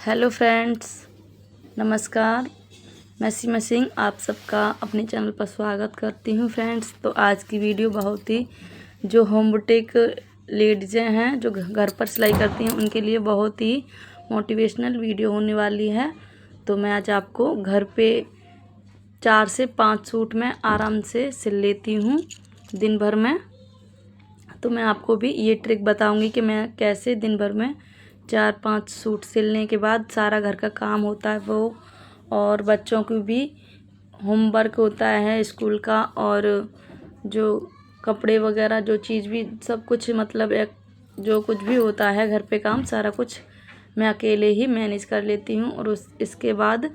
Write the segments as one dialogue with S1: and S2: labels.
S1: Hello friends, नमस्कार। मैं सीमा सिंह आप सबका अपने चैनल पर स्वागत करती हूँ। फ्रेंड्स, तो आज की वीडियो बहुत ही जो होम बुटीक लेडीज़ें हैं जो घर पर सिलाई करती हैं उनके लिए बहुत ही मोटिवेशनल वीडियो होने वाली है। तो मैं आज आपको घर पे 4 से 5 सूट में आराम से सिल लेती हूँ दिन भर में। तो मैं आपको भी ये ट्रिक बताऊँगी कि मैं कैसे दिन भर में 4-5 सूट सिलने के बाद सारा घर का काम होता है वो, और बच्चों की भी होमवर्क होता है स्कूल का, और जो कपड़े वगैरह जो चीज़ भी सब कुछ मतलब एक जो कुछ भी होता है घर पे काम सारा कुछ मैं अकेले ही मैनेज कर लेती हूँ। और इसके बाद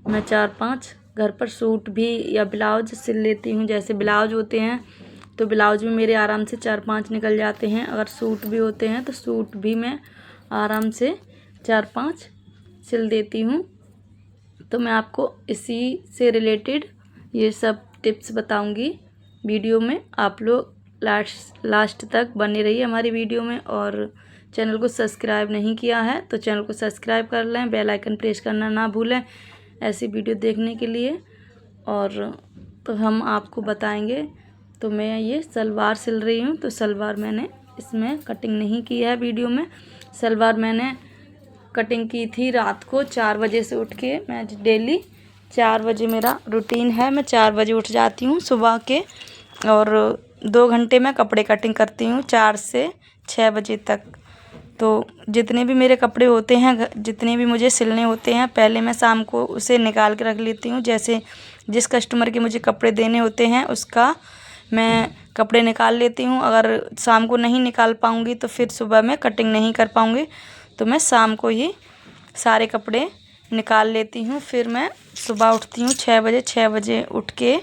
S1: मैं 4-5 घर पर सूट भी या ब्लाउज सिल लेती हूँ। जैसे ब्लाउज होते हैं तो ब्लाउज में मेरे आराम से 4-5 निकल जाते हैं। अगर सूट भी होते हैं तो सूट भी मैं आराम से 4-5 सिल देती हूँ। तो मैं आपको इसी से रिलेटेड ये सब टिप्स बताऊंगी वीडियो में। आप लोग लास्ट तक बने रहिए हमारी वीडियो में। और चैनल को सब्सक्राइब नहीं किया है तो चैनल को सब्सक्राइब कर लें, बेल आइकन प्रेस करना ना भूलें ऐसी वीडियो देखने के लिए। और तो हम आपको बताएंगे। तो मैं ये सलवार सिल रही हूँ, तो सलवार मैंने इसमें कटिंग नहीं की है वीडियो में। सलवार मैंने कटिंग की थी रात को 4 बजे से उठ के। मैं डेली 4 बजे मेरा रूटीन है, मैं 4 बजे उठ जाती हूँ सुबह के, और 2 घंटे मैं कपड़े कटिंग करती हूँ 4 से 6 बजे तक। तो जितने भी मेरे कपड़े होते हैं, जितने भी मुझे सिलने होते हैं, पहले मैं शाम को उसे निकाल के रख लेती हूँ। जैसे जिस कस्टमर के मुझे कपड़े देने होते हैं उसका मैं कपड़े निकाल लेती हूँ। अगर शाम को नहीं निकाल पाऊँगी तो फिर सुबह में कटिंग नहीं कर पाऊँगी, तो मैं शाम को ही सारे कपड़े निकाल लेती हूँ। फिर मैं सुबह उठती हूँ 6 बजे। 6 बजे उठ के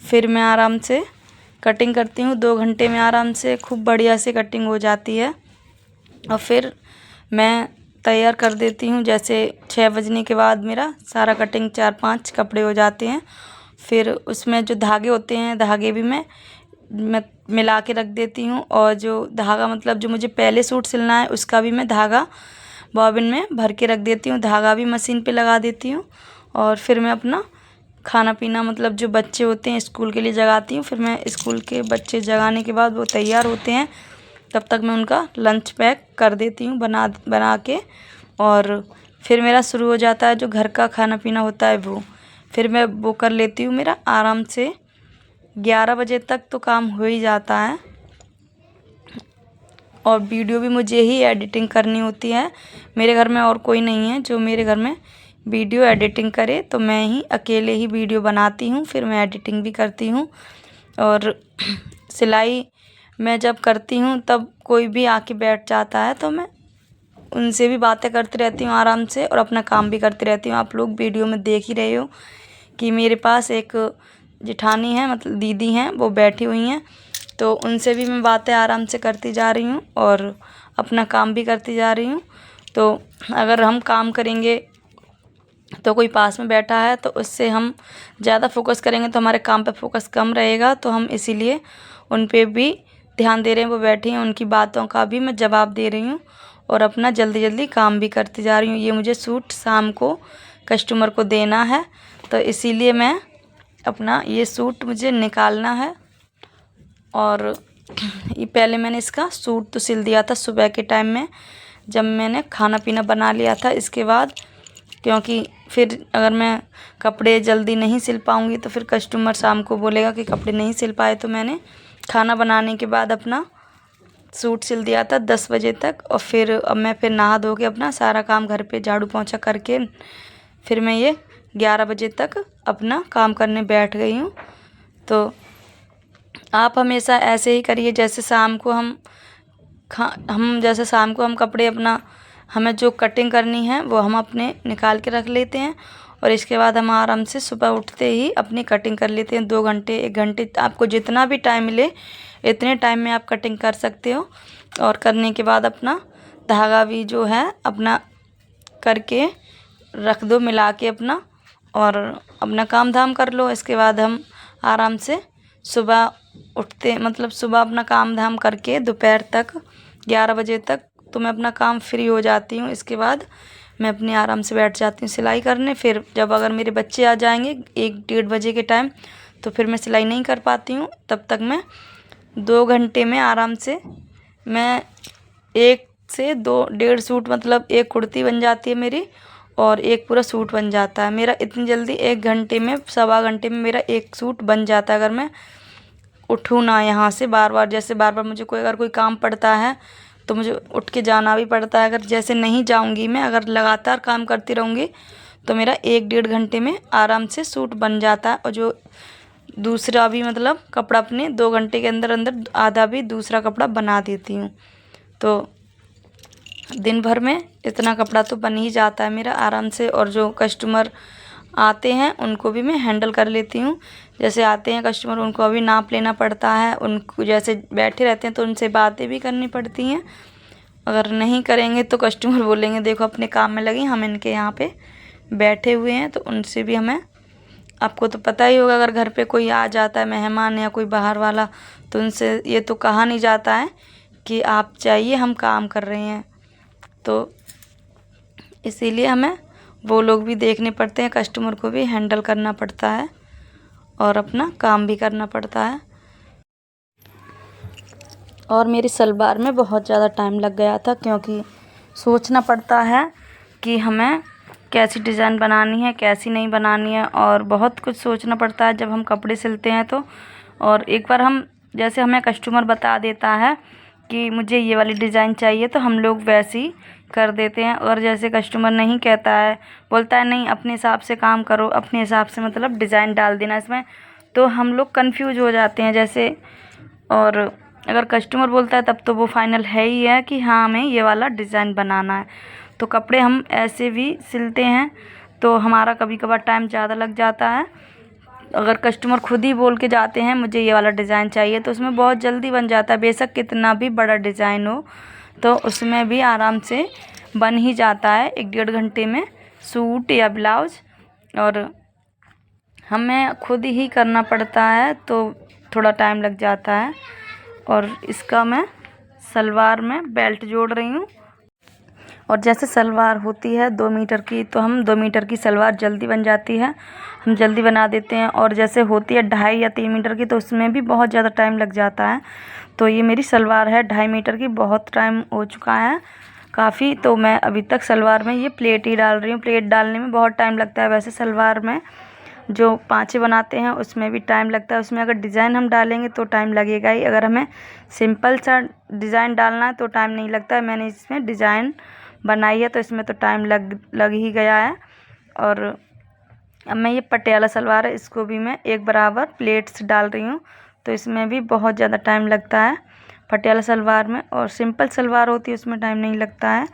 S1: फिर मैं आराम से कटिंग करती हूँ। 2 घंटे में आराम से खूब बढ़िया से कटिंग हो जाती है। और फिर मैं तैयार कर देती हूँ। जैसे 6 बजने के बाद मेरा सारा कटिंग 4-5 कपड़े हो जाते हैं। फिर उसमें जो धागे होते हैं धागे भी मैं मिला के रख देती हूँ। और जो धागा मतलब जो मुझे पहले सूट सिलना है उसका भी मैं धागा बॉबिन में भर के रख देती हूँ, धागा भी मशीन पे लगा देती हूँ। और फिर मैं अपना खाना पीना मतलब जो बच्चे होते हैं स्कूल के लिए जगाती हूँ। फिर मैं स्कूल के बच्चे जगाने के बाद वो तैयार होते हैं, तब तक मैं उनका लंच पैक कर देती हूँ बना के। और फिर मेरा शुरू हो जाता है जो घर का खाना पीना होता है वो, फिर मैं वो कर लेती हूँ। मेरा आराम से 11 बजे तक तो काम हो ही जाता है। और वीडियो भी मुझे ही एडिटिंग करनी होती है। मेरे घर में और कोई नहीं है जो मेरे घर में वीडियो एडिटिंग करे, तो मैं ही अकेले ही वीडियो बनाती हूँ, फिर मैं एडिटिंग भी करती हूँ। और सिलाई मैं जब करती हूँ तब कोई भी आके बैठ जाता है तो मैं उनसे भी बातें करती रहती हूँ आराम से, और अपना काम भी करती रहती हूँ। आप लोग वीडियो में देख ही रहे हो कि मेरे पास एक जेठानी है, मतलब दीदी हैं, वो बैठी हुई हैं। तो उनसे भी मैं बातें आराम से करती जा रही हूँ और अपना काम भी करती जा रही हूँ। तो अगर हम काम करेंगे तो कोई पास में बैठा है तो उससे हम ज़्यादा फोकस करेंगे तो हमारे काम पे फोकस कम रहेगा। तो हम इसीलिए उन पे भी ध्यान दे रहे हैं, वो बैठी हैं, उनकी बातों का भी मैं जवाब दे रही हूँ और अपना जल्दी जल्दी काम भी करती जा रही हूँ। ये मुझे सूट शाम को कस्टमर को देना है, तो इसीलिए मैं अपना ये सूट मुझे निकालना है। और ये पहले मैंने इसका सूट तो सिल दिया था सुबह के टाइम में जब मैंने खाना पीना बना लिया था। इसके बाद क्योंकि फिर अगर मैं कपड़े जल्दी नहीं सिल पाऊँगी तो फिर कस्टमर शाम को बोलेगा कि कपड़े नहीं सिल पाए, तो मैंने खाना बनाने के बाद अपना सूट सिल दिया था 10 बजे तक। और फिर अब मैं फिर नहा धो के अपना सारा काम घर पे झाड़ू पोंछा करके फिर मैं ये 11 बजे तक अपना काम करने बैठ गई हूँ। तो आप हमेशा ऐसे ही करिए, जैसे शाम को जैसे शाम को हम कपड़े अपना हमें जो कटिंग करनी है वो हम अपने निकाल के रख लेते हैं, और इसके बाद हम आराम से सुबह उठते ही अपनी कटिंग कर लेते हैं। 2 घंटे 1 घंटे आपको जितना भी टाइम मिले इतने टाइम में आप कटिंग कर सकते हो। और करने के बाद अपना धागा भी जो है अपना करके रख दो मिला के अपना, और अपना काम धाम कर लो। इसके बाद हम आराम से सुबह उठते मतलब सुबह अपना काम धाम करके दोपहर तक 11 बजे तक तो मैं अपना काम फ्री हो जाती हूँ। इसके बाद मैं अपने आराम से बैठ जाती हूँ सिलाई करने। फिर जब अगर मेरे बच्चे आ जाएंगे 1-1:30 बजे के टाइम, तो फिर मैं सिलाई नहीं कर पाती हूँ। तब तक मैं 2 घंटे में आराम से मैं 1 से 2 1.5 सूट, मतलब 1 कुर्ती बन जाती है मेरी और 1 पूरा सूट बन जाता है मेरा। इतनी जल्दी 1 घंटे में, सवा घंटे में मेरा 1 सूट बन जाता है। अगर मैं उठूँ ना यहाँ से बार बार, जैसे बार बार मुझे अगर कोई काम पड़ता है तो मुझे उठ के जाना भी पड़ता है। अगर जैसे नहीं जाऊँगी मैं, अगर लगातार काम करती रहूँगी तो मेरा 1-1.5 घंटे में आराम से सूट बन जाता है। और जो दूसरा भी, मतलब कपड़ा अपने 2 घंटे के अंदर अंदर आधा भी दूसरा कपड़ा बना देती हूँ। तो दिन भर में इतना कपड़ा तो बन ही जाता है मेरा आराम से। और जो कस्टमर आते हैं उनको भी मैं हैंडल कर लेती हूँ। जैसे आते हैं कस्टमर, उनको अभी नाप लेना पड़ता है, उनको जैसे बैठे रहते हैं तो उनसे बातें भी करनी पड़ती हैं। अगर नहीं करेंगे तो कस्टमर बोलेंगे देखो अपने काम में लगी, हम इनके यहाँ पे बैठे हुए हैं। तो उनसे भी हमें, आपको तो पता ही होगा, अगर घर पे कोई आ जाता है मेहमान या कोई बाहर वाला, तो उनसे ये तो कहा नहीं जाता है कि आप चाहिए, हम काम कर रहे हैं। तो इसीलिए हमें वो लोग भी देखने पड़ते हैं, कस्टमर को भी हैंडल करना पड़ता है और अपना काम भी करना पड़ता है। और मेरी सलवार में बहुत ज़्यादा टाइम लग गया था, क्योंकि सोचना पड़ता है कि हमें कैसी डिज़ाइन बनानी है, कैसी नहीं बनानी है, और बहुत कुछ सोचना पड़ता है जब हम कपड़े सिलते हैं तो। और एक बार हम, जैसे हमें कस्टमर बता देता है कि मुझे ये वाली डिज़ाइन चाहिए, तो हम लोग वैसे ही कर देते हैं। और जैसे कस्टमर नहीं कहता है, बोलता है नहीं अपने हिसाब से काम करो, अपने हिसाब से मतलब डिज़ाइन डाल देना इसमें, तो हम लोग कंफ्यूज हो जाते हैं जैसे। और अगर कस्टमर बोलता है तब तो वो फाइनल है ही है कि हाँ हमें ये वाला डिज़ाइन बनाना है। तो कपड़े हम ऐसे भी सिलते हैं तो हमारा कभी कभार टाइम ज़्यादा लग जाता है। अगर कस्टमर खुद ही बोल के जाते हैं मुझे ये वाला डिज़ाइन चाहिए, तो उसमें बहुत जल्दी बन जाता है। बेशक कितना भी बड़ा डिज़ाइन हो तो उसमें भी आराम से बन ही जाता है 1-1.5 घंटे में सूट या ब्लाउज। और हमें खुद ही करना पड़ता है तो थोड़ा टाइम लग जाता है। और इसका मैं सलवार में बेल्ट जोड़ रही हूँ। और जैसे सलवार होती है 2 मीटर की, तो हम 2 मीटर की सलवार जल्दी बन जाती है, हम जल्दी बना देते हैं। और जैसे होती है 2.5 या 3 मीटर की, तो उसमें भी बहुत ज़्यादा टाइम लग जाता है। तो ये मेरी सलवार है 2.5 मीटर की, बहुत टाइम हो चुका है काफ़ी। तो मैं अभी तक सलवार में ये प्लेट ही डाल रही हूँ। प्लेट डालने में बहुत टाइम लगता है। वैसे सलवार में जो पाँचे बनाते हैं उसमें भी टाइम लगता है, उसमें अगर डिज़ाइन हम डालेंगे तो टाइम लगेगा ही। अगर हमें सिंपल सा डिज़ाइन डालना है तो टाइम नहीं लगता है। मैंने इसमें डिज़ाइन बनाई है तो इसमें तो टाइम लग ही गया है। और अब मैं ये पटियाला सलवार है, इसको भी मैं एक बराबर प्लेट्स डाल रही हूँ, तो इसमें भी बहुत ज़्यादा टाइम लगता है पटियाला सलवार में। और सिंपल सलवार होती है उसमें टाइम नहीं लगता है।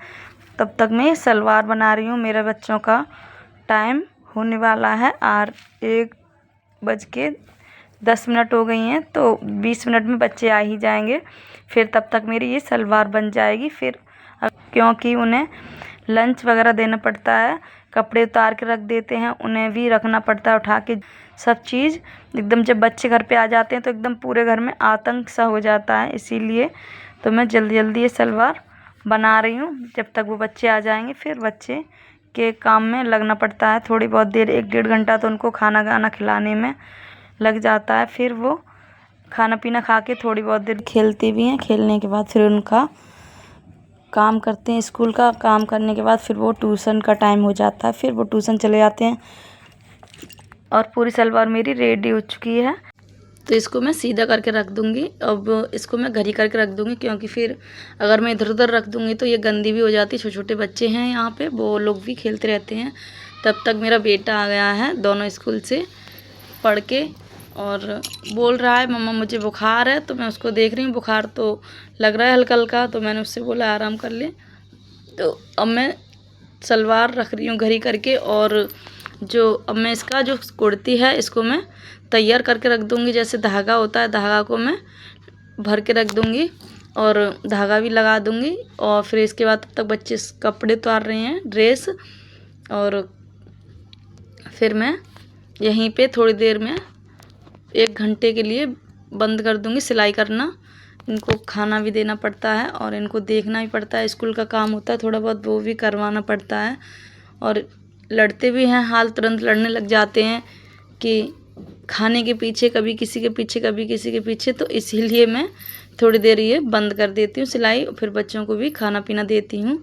S1: तब तक मैं ये सलवार बना रही हूँ। मेरे बच्चों का टाइम होने वाला है और 1:10 हो गई हैं, तो 20 मिनट में बच्चे आ ही जाएंगे। फिर तब तक मेरी ये सलवार बन जाएगी। फिर क्योंकि उन्हें लंच वगैरह देना पड़ता है, कपड़े उतार के रख देते हैं, उन्हें भी रखना पड़ता है उठा के सब चीज़। एकदम जब बच्चे घर पे आ जाते हैं तो एकदम पूरे घर में आतंक सा हो जाता है। इसीलिए तो मैं जल्दी जल्दी ये सलवार बना रही हूँ। जब तक वो बच्चे आ जाएंगे फिर बच्चे के काम में लगना पड़ता है। थोड़ी बहुत देर 1-1.5 घंटा तो उनको खाना गाना खिलाने में लग जाता है। फिर वो खाना पीना खा के थोड़ी बहुत देर खेलते भी हैं। खेलने के बाद फिर उनका काम करते हैं, स्कूल का काम करने के बाद फिर वो ट्यूशन का टाइम हो जाता है, फिर वो ट्यूशन चले जाते हैं। और पूरी सलवार मेरी रेडी हो चुकी है, तो इसको मैं सीधा करके रख दूँगी। अब इसको मैं घड़ी करके रख दूँगी, क्योंकि फिर अगर मैं इधर उधर रख दूँगी तो ये गंदी भी हो जाती है। छोटे छोटे बच्चे हैं यहाँ पे, वो लोग भी खेलते रहते हैं। तब तक मेरा बेटा आ गया है दोनों स्कूल से पढ़ के, और बोल रहा है मम्मा मुझे बुखार है। तो मैं उसको देख रही हूँ, बुखार तो लग रहा है हल्का हल्का, तो मैंने उससे बोला आराम कर ले। तो अब मैं सलवार रख रही हूँ घड़ी करके। और जो अब मैं इसका जो कुर्ती है इसको मैं तैयार करके रख दूँगी। जैसे धागा होता है, धागा को मैं भर के रख दूँगी और धागा भी लगा दूँगी। और फिर इसके बाद तब तक बच्चे कपड़े उतार रहे हैं, ड्रेस। और फिर मैं यहीं पे थोड़ी देर में 1 घंटे के लिए बंद कर दूँगी सिलाई करना। इनको खाना भी देना पड़ता है और इनको देखना भी पड़ता है। स्कूल का काम होता है थोड़ा बहुत, वो भी करवाना पड़ता है। और लड़ते भी हैं, हाल तुरंत लड़ने लग जाते हैं कि खाने के पीछे, कभी किसी के पीछे कभी किसी के पीछे। तो इसीलिए मैं थोड़ी देर ये बंद कर देती हूँ सिलाई, फिर बच्चों को भी खाना पीना देती हूँ।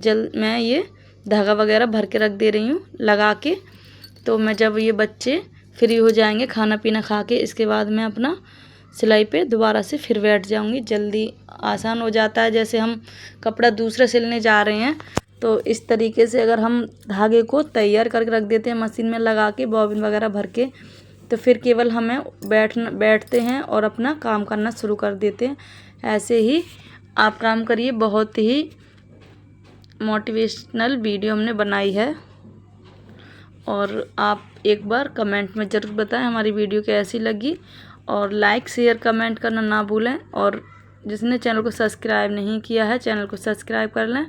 S1: मैं ये धागा वगैरह भर के रख दे रही हूँ लगा के। तो मैं जब ये बच्चे फ्री हो जाएंगे खाना पीना खा के, इसके बाद मैं अपना सिलाई पे दोबारा से फिर बैठ जाऊंगी। जल्दी आसान हो जाता है। जैसे हम कपड़ा दूसरा सिलने जा रहे हैं तो इस तरीके से अगर हम धागे को तैयार करके रख देते हैं मशीन में लगा के, बॉबिन वगैरह भर के, तो फिर केवल हमें बैठते हैं और अपना काम करना शुरू कर देते हैं। ऐसे ही आप काम करिए। बहुत ही मोटिवेशनल वीडियो हमने बनाई है और आप एक बार कमेंट में ज़रूर बताएं हमारी वीडियो कैसी लगी। और लाइक शेयर कमेंट करना ना भूलें। और जिसने चैनल को सब्सक्राइब नहीं किया है, चैनल को सब्सक्राइब कर लें।